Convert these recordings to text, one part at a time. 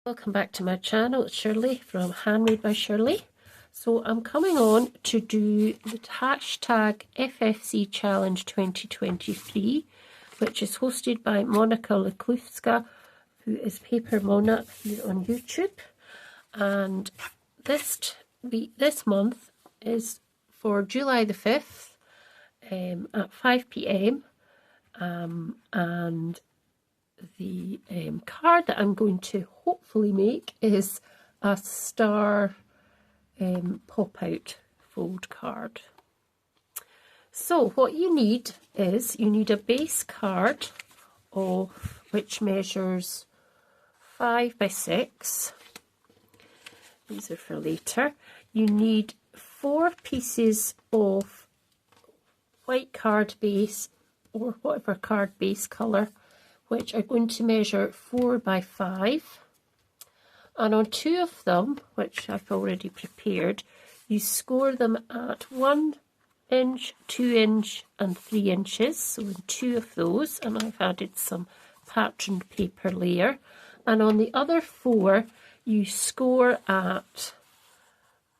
Welcome back to my channel. It's Shirley from Handmade by Shirley. So I'm coming on to do the hashtag FFC Challenge 2023, which is hosted by Monika Luklewska, who is Paper Mona here on YouTube. And this month is for July the 5th at 5 p.m. And the card that I'm going to hopefully make is a star pop-out fold card. So what you need is a base card of which measures 5 by 6. These are for later. You need 4 pieces of white card base or whatever card base colour, which are going to measure 4 by 5. And on 2 of them, which I've already prepared, you score them at 1 inch, 2 inch and 3 inches. So in 2 of those, and I've added some patterned paper layer. And on the other 4, you score at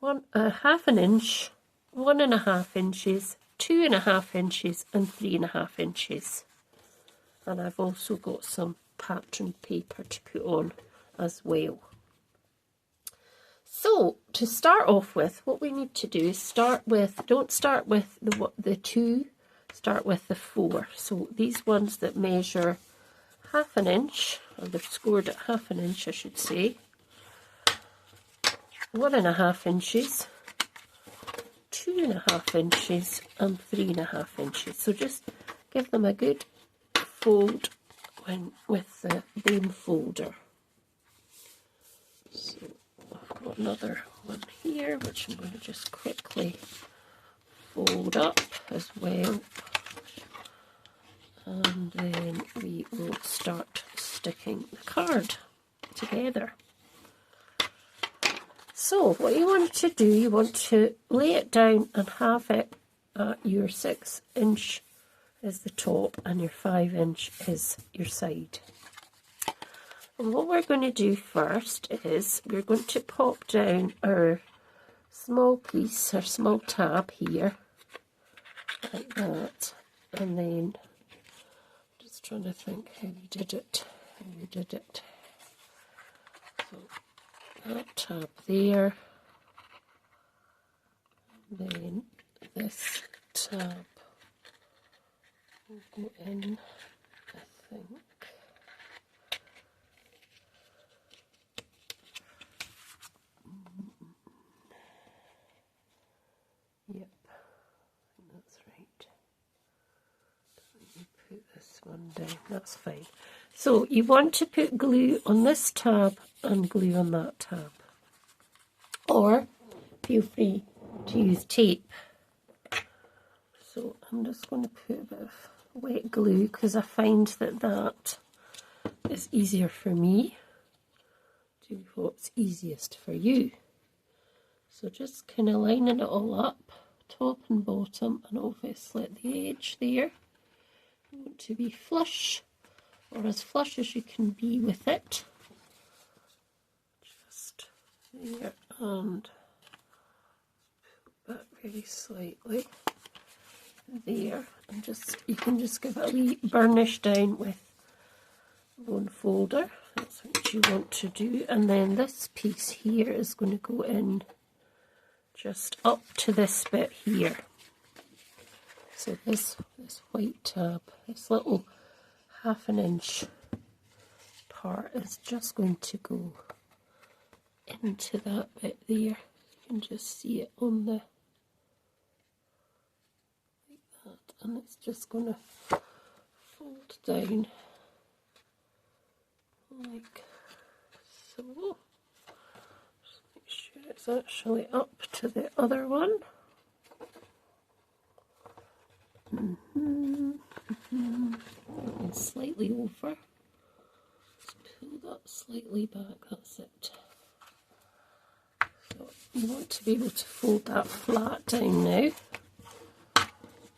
1/2 inch, 1.5 inches, 2.5 inches and 3.5 inches. And I've also got some patterned paper to put on as well. So to start off with, what we need to do is don't start with the 2, start with the 4. So these ones that measure 1/2 inch, or they're scored at 1/2 inch I should say, 1.5 inches, 2.5 inches and 3.5 inches. So just give them a good fold with the bone folder. So I've got another one here which I'm going to just quickly fold up as well, and then we will start sticking the card together. So what you want to do, you want to lay it down and have it at your 6 inch is the top and your 5 inch is your side. And what we're going to do first is we're going to pop down our small piece, our small tab here, like that, and then just trying to think how we did it. So that tab there, and then this tab will go in, I think. Yep, that's right. Let me put this one down, that's fine. So you want to put glue on this tab and glue on that tab. Or feel free to use tape. So I'm just going to put a bit of wet glue because I find that is easier for me. Do what's easiest for you. So just kind of lining it all up, top and bottom, and obviously at the edge there. You want to be flush, or as flush as you can be with it. Just there, and put that very slightly there, and just you can just give it a wee burnish down with bone folder. That's what you want to do. And then this piece here is going to go in just up to this bit here. So this white tab, this little 1/2 inch part is just going to go into that bit there. You can just see it on the and it's just going to fold down like so. Just make sure it's actually up to the other one. And slightly over. Just pull that slightly back, that's it. So you want to be able to fold that flat down now.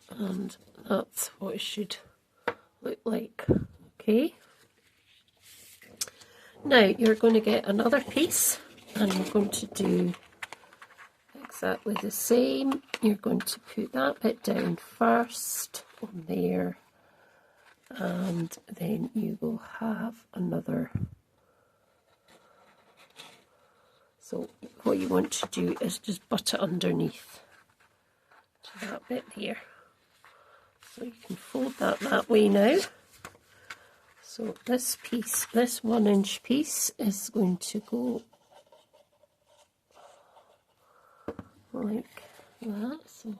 And that's what it should look like. Okay. Now you're going to get another piece and you're going to do exactly the same. You're going to put that bit down first on there, and then you will have another. So what you want to do is just butt it underneath to that bit there. So you can fold that way now. So this piece, this 1 inch piece is going to go like that. So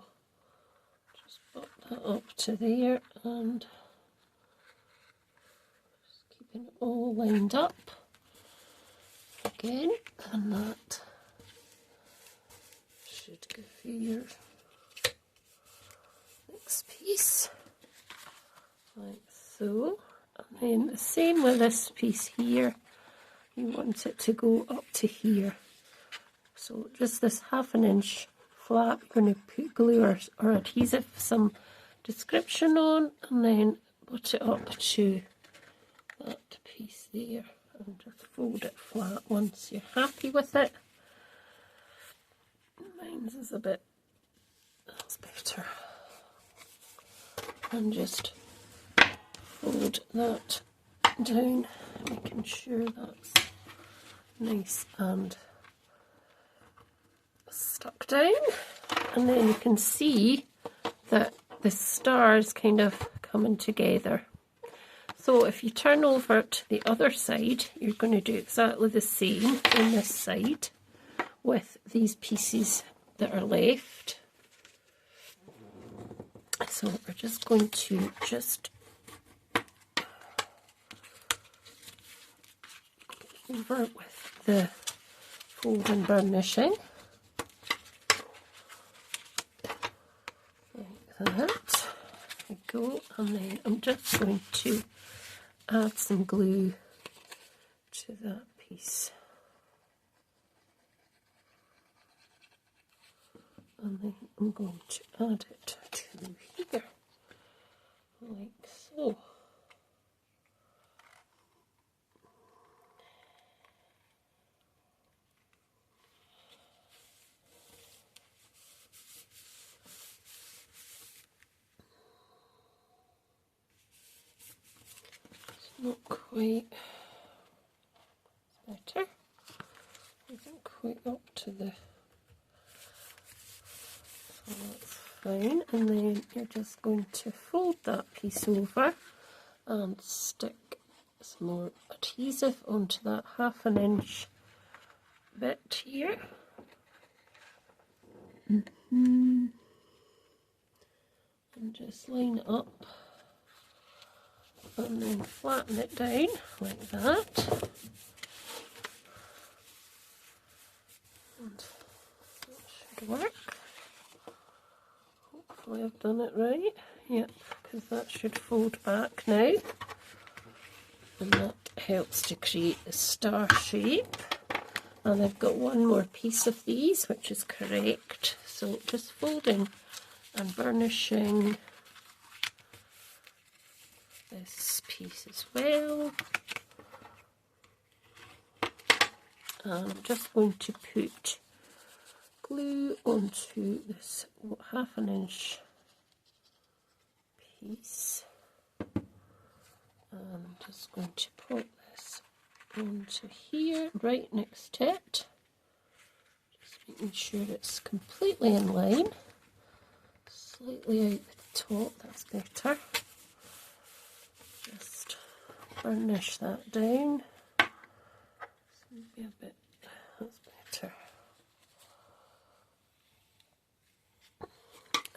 just butt that up to there and just keeping it all lined up again, and that should give you your next piece like so. And then the same with this piece here, you want it to go up to here. So just this 1/2 inch flap, you're going to put glue or adhesive, some description on, and then put it up to that piece there and just fold it flat once you're happy with it. Mine's is a bit, that's better. And just fold that down, making sure that's nice and stuck down. And then you can see that the stars kind of coming together. So if you turn over to the other side, you're going to do exactly the same on this side with these pieces that are left. So we're just going to over with the fold and burnishing like that. There we go. And then I'm just going to add some glue to that piece, and then I'm going to add it to here like so. Not quite better. Isn't quite up to the, so that's fine. And then you're just going to fold that piece over and stick some more adhesive onto that 1/2 inch bit here. And just line it up. And then flatten it down like that. And that should work. Hopefully I've done it right. Yep, because that should fold back now. And that helps to create the star shape. And I've got one more piece of these, which is correct. So just folding and burnishing this piece as well. And I'm just going to put glue onto this 1/2 inch piece. And I'm just going to put this onto here, right next to it. Just making sure it's completely in line. Slightly out the top, that's better. Just burnish that down. Maybe a bit, that's better.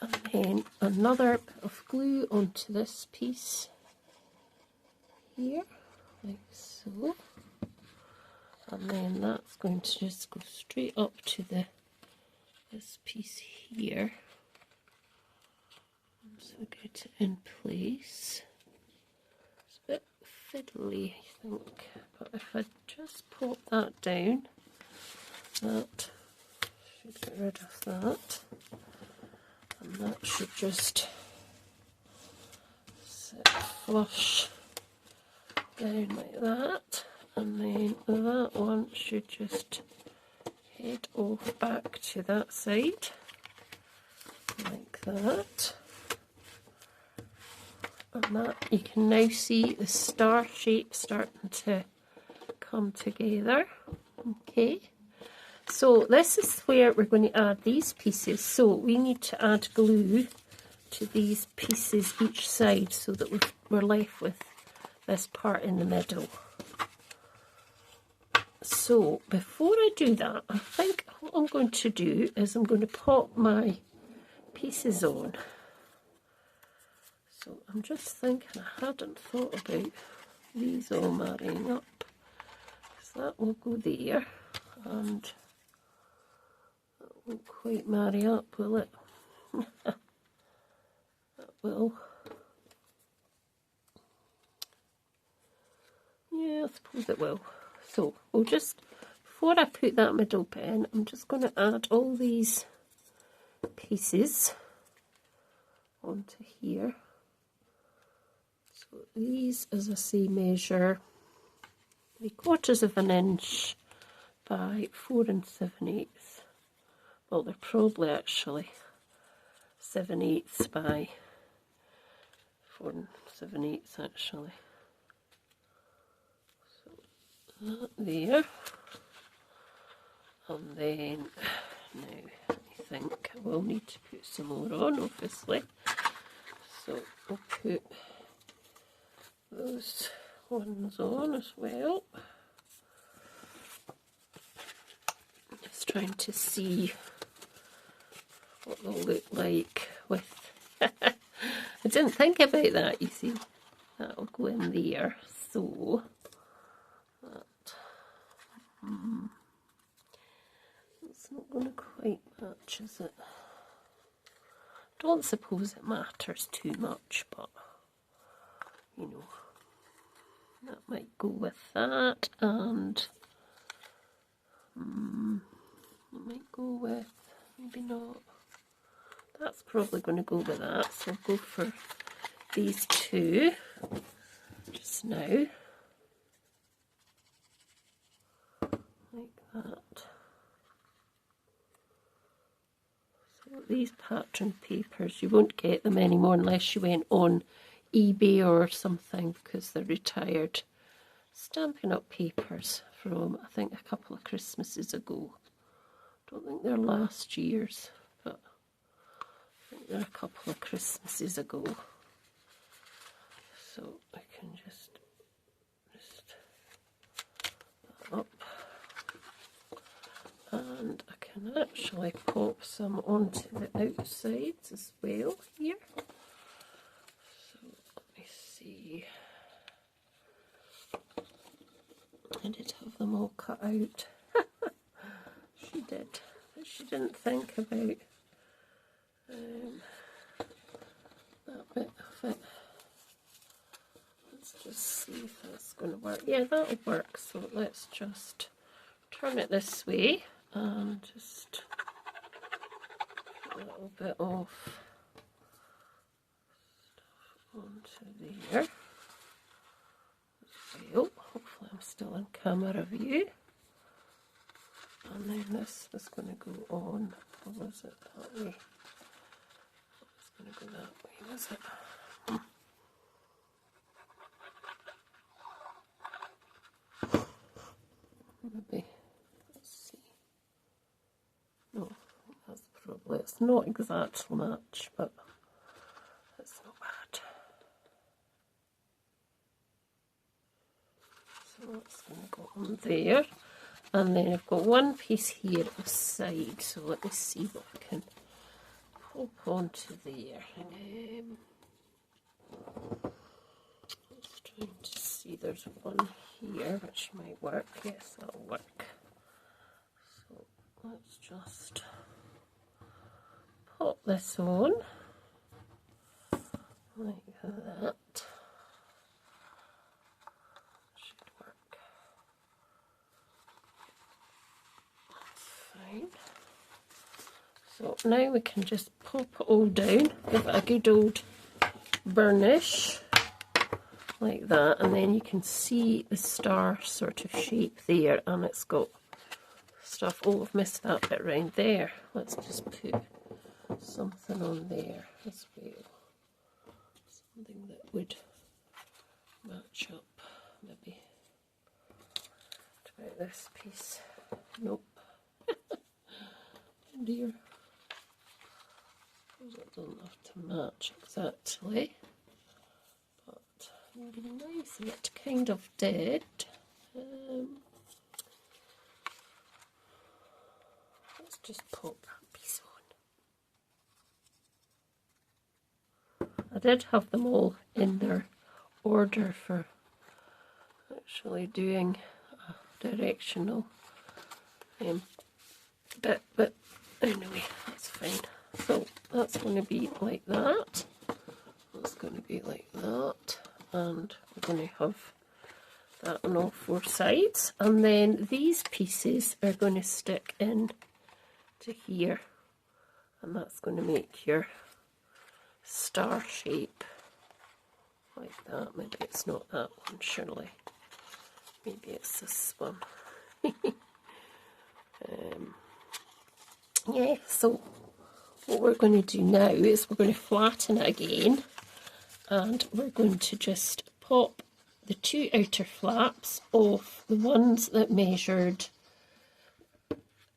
And then another bit of glue onto this piece here, like so. And then that's going to just go straight up to this piece here. So get it in place. It's a bit fiddly, I think, but if I just pop that down, that should get rid of that, and that should just sit flush down like that. and then that one should just head off back to that side, like that. And that, you can now see the star shape starting to come together. Okay, so this is where we're going to add these pieces. So we need to add glue to these pieces each side so that we're left with this part in the middle. So before I do that, I think what I'm going to do is I'm going to pop my pieces on. So I'm just thinking, I hadn't thought about these all marrying up, because that will go there, and that won't quite marry up, will it? That will. Yeah, I suppose it will. So we'll just, before I put that middle bit in, I'm just going to add all these pieces onto here. So these, as I say, measure 3/4 of an inch by 4 7/8. Well, they're probably actually 7/8 by 4 7/8 actually. That there, and then now I think I will need to put some more on, obviously, so I'll put those ones on as well. Just trying to see what they'll look like with I didn't think about that, you see. That'll go in there, so it's not going to quite match, is it? Don't suppose it matters too much, but you know, that might go with that, and it might go with, maybe not. That's probably going to go with that, so I'll go for these two just now. Like that. So these pattern papers, you won't get them anymore unless you went on eBay or something, because they're retired Stampin' Up papers from, I think, a couple of Christmases ago. Don't think they're last year's, but I think they're a couple of Christmases ago. So I can just that up. And I can actually pop some onto the outsides as well here. So let me see. I did have them all cut out. She did, but she didn't think about that bit of it. Let's just see if that's going to work. Yeah, that'll work. So let's just turn it this way and just put a little bit of stuff onto there. Well, hopefully I'm still in camera view. And then this was going to go on, or was it that way? It was going to go that way, was it? Maybe, let's see. No, that's probably, it's not exactly match, but it's not bad. So that's going to go on there. And then I've got one piece here aside, so let me see what I can pop onto there. Just trying to see, there's one here which might work. Yes, that'll work. So let's just pop this on like that. So now we can just pop it all down, give it a good old burnish, like that, and then you can see the star sort of shape there, and it's got stuff. Oh, I've missed that bit round there. Let's just put something on there as well. Something that would match up, maybe. What about this piece? Nope. Oh dear. It doesn't have to match exactly, but it would be nice if it kind of did. Let's just pop that piece on. I did have them all in their order for actually doing a directional bit, but anyway, that's fine. So that's going to be like that. That's going to be like that, and we're going to have that on all four sides, and then these pieces are going to stick in to here, and that's going to make your star shape like that. Maybe it's not that one, surely. Maybe it's this one. Yeah, so what we're going to do now is we're going to flatten it again, and we're going to just pop the two outer flaps off, the ones that measured,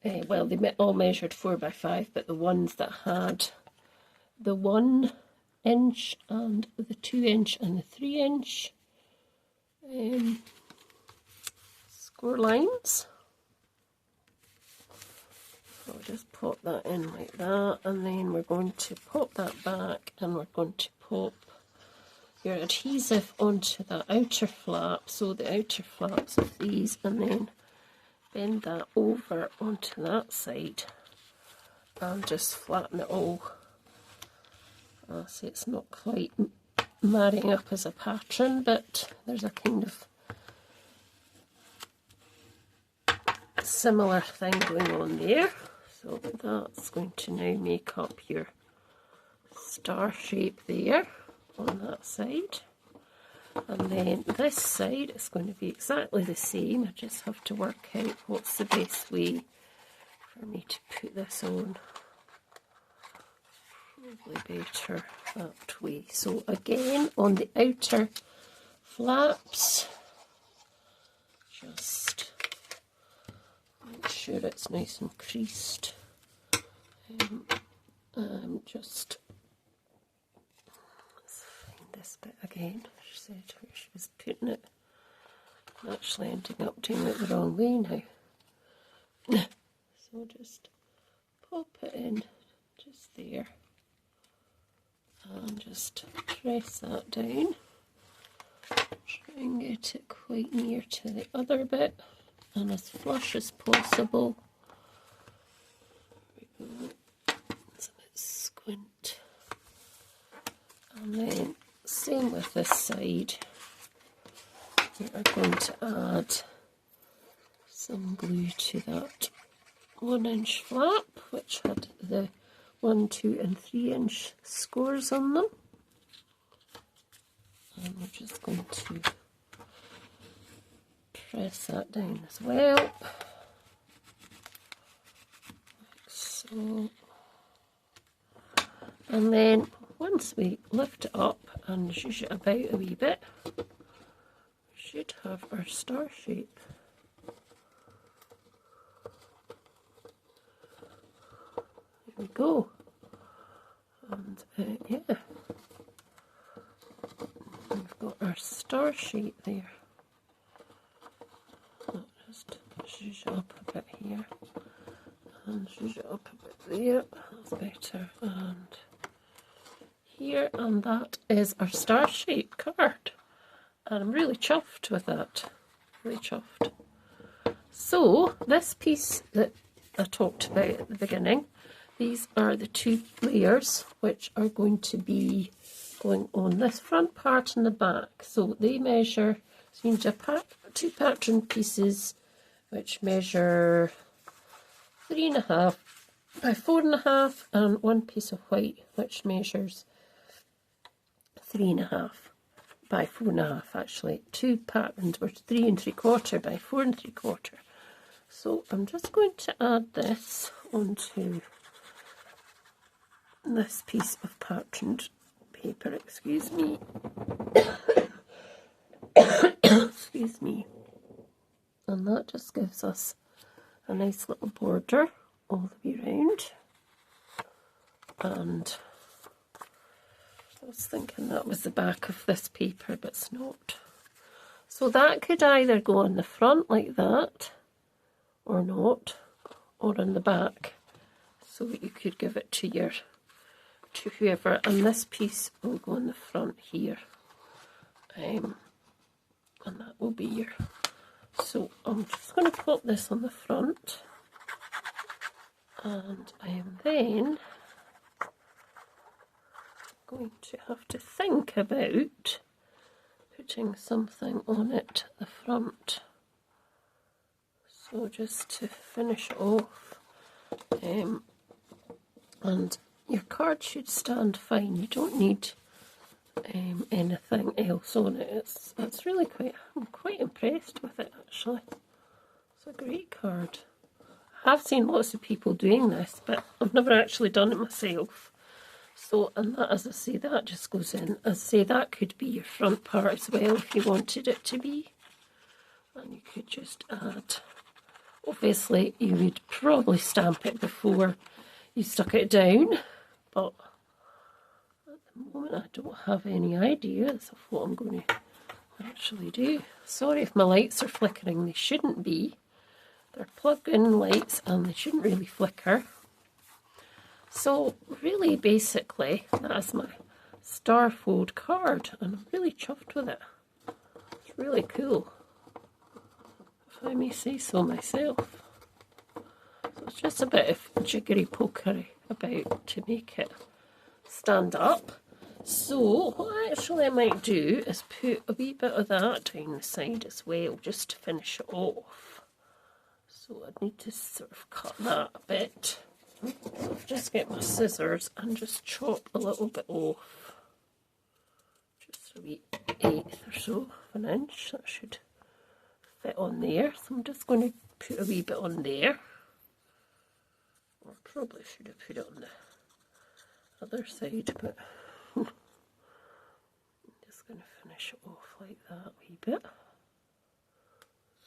well, they all measured 4 by 5, but the ones that had the 1 inch and the 2 inch and the 3 inch score lines. So I'll just pop that in like that, and then we're going to pop that back, and we're going to pop your adhesive onto the outer flap, so the outer flaps of these, and then bend that over onto that side and just flatten it all. So it's not quite marrying up as a pattern, but there's a kind of similar thing going on there. So that's going to now make up your star shape there on that side. And then this side is going to be exactly the same. I just have to work out what's the best way for me to put this on. Probably better that way. So again, on the outer flaps, just make sure it's nice and creased. Just let's find this bit again. She said where she was putting it. I'm actually ending up doing it the wrong way now. So just pop it in just there, and just press that down. Try and get it quite near to the other bit and as flush as possible. There we go. It's a bit squint. And then same with this side. We are going to add some glue to that 1 inch flap, which had the 1, 2 and 3 inch scores on them. And we're just going to press that down as well, like so. And then once we lift it up and zhuzh it about a wee bit, we should have our star shape. There we go. And yeah, we've got our star shape there. I'll just zhuzh it up a bit here, and zhuzh it up a bit there. That's better. And here, and that is our star shape card. And I'm really chuffed with that. Really chuffed. So this piece that I talked about at the beginning, these are the 2 layers which are going to be going on this front part and the back. So they measure, so you need 2 pattern pieces which measure 3.5 by 4.5, and 1 piece of white which measures 3.5. by 4.5 actually. 2 patterns were 3 3/4 by 4 3/4. So I'm just going to add this onto this piece of patterned paper, excuse me. Excuse me. And that just gives us a nice little border all the way around. And I was thinking that was the back of this paper, but it's not. So that could either go on the front like that, or not, or on the back. So you could give it to whoever, and this piece will go on the front here. And that will be your... So I'm just going to pop this on the front, and I am then going to have to think about putting something on it at the front. So just to finish it off, and your card should stand fine. You don't need anything else on it. It's really I'm quite impressed with it actually. It's a great card. I have seen lots of people doing this, but I've never actually done it myself. So, and that, as I say, that just goes in. As I say, that could be your front part as well if you wanted it to be. And you could just add, obviously you would probably stamp it before you stuck it down, but at the moment I don't have any ideas of what I'm going to actually do. Sorry if my lights are flickering, they shouldn't be. They're plug-in lights and they shouldn't really flicker. So really basically that's my star fold card, and I'm really chuffed with it. It's really cool, if I may say so myself. So it's just a bit of jiggery pokery about to make it stand up. So what actually I might do is put a wee bit of that down the side as well, just to finish it off. So I need to sort of cut that a bit. So I'll just get my scissors and just chop a little bit off. Just a wee 1/8 or so of an inch. That should fit on there. So I'm just going to put a wee bit on there. Or probably should have put it on the other side, but I'm just going to finish it off like that a wee bit.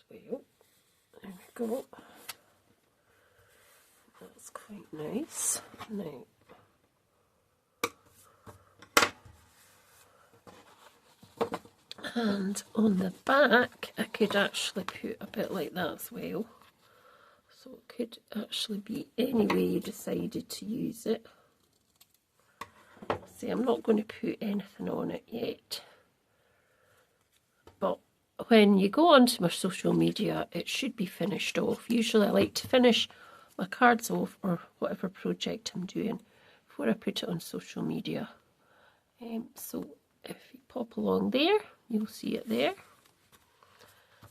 So there we go. That's quite nice. Now, and on the back I could actually put a bit like that as well. So it could actually be any way you decided to use it. See, I'm not going to put anything on it yet. But when you go onto my social media, it should be finished off. Usually I like to finish my cards off, or whatever project I'm doing, before I put it on social media. So if you pop along there, you'll see it there.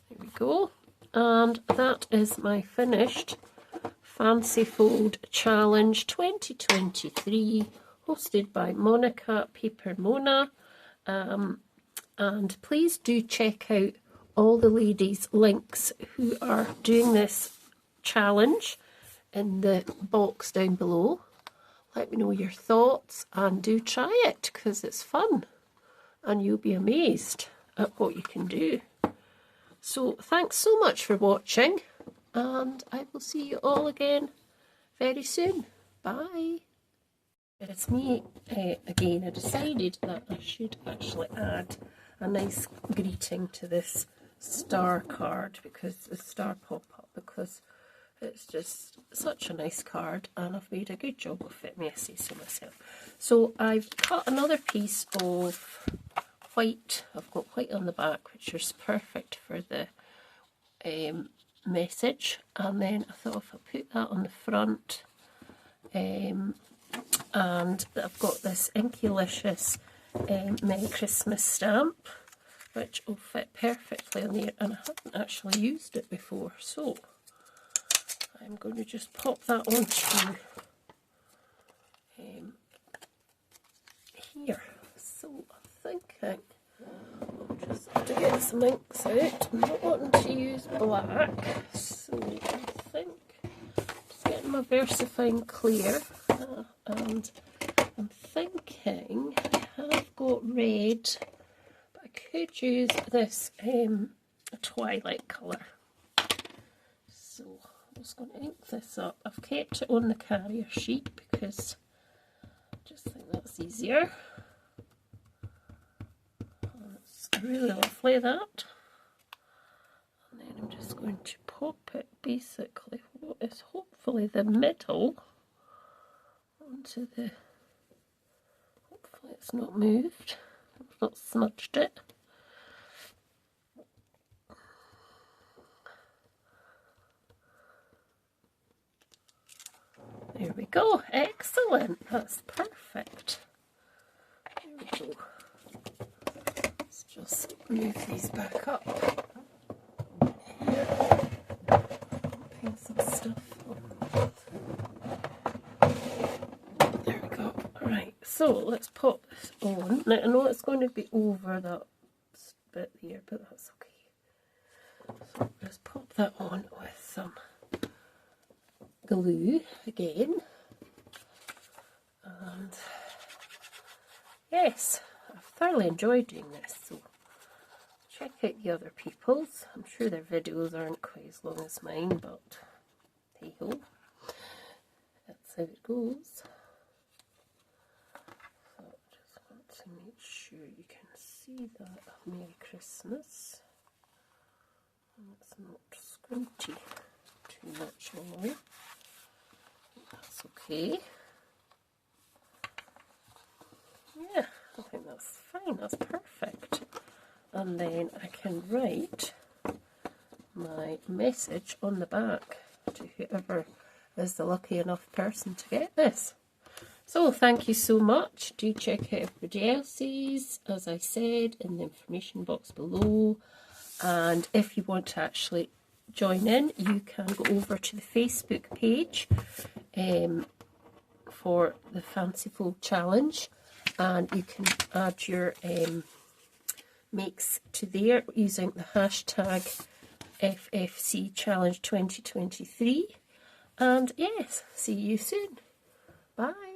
There we go. And that is my finished Fancy Fold Challenge 2023, hosted by Monica Paper Mona. And please do check out all the ladies' links who are doing this challenge in the box down below. Let me know your thoughts and do try it, because it's fun and you'll be amazed at what you can do. So thanks so much for watching, and I will see you all again very soon. Bye. It's me again. I decided that I should actually add a nice greeting to this star card, because the star pop-up, because it's just such a nice card, and I've made a good job of it, may I say so myself. So I've cut another piece of white. I've got white on the back, which is perfect for the message, and then I thought if I put that on the front, and I've got this Inkylicious Merry Christmas stamp, which will fit perfectly on there, and I haven't actually used it before, so I'm going to just pop that onto here. So I'm thinking some inks out. I'm not wanting to use black, so I think just getting my VersaFine Clear, and I'm thinking I have got red, but I could use this twilight colour. So I'm just going to ink this up. I've kept it on the carrier sheet because I just think that's easier. That's really lovely, that. And then I'm just going to pop it basically what is hopefully the middle onto the, hopefully it's not moved, I've not smudged it. There we go, excellent, that's perfect. There we go. Let's just move these back up. Putting some stuff on. There we go. Right, so let's pop this on. Now I know it's going to be over that bit there, but that's okay. So let's pop that on with some glue again, and yes, I've thoroughly enjoyed doing this, so check out the other people's. I'm sure their videos aren't quite as long as mine, but hey ho, that's how it goes. So I just want to make sure you can see that. Merry Christmas, and it's not squinty too much more. That's okay. Yeah, I think that's fine, that's perfect. And then I can write my message on the back to whoever is the lucky enough person to get this. So thank you so much. Do check out everybody else's, as I said, in the information box below. And if you want to actually join in, you can go over to the Facebook page for the Fancy Fold Challenge, and you can add your makes to there using the hashtag FFC Challenge 2023. And yes, see you soon. Bye.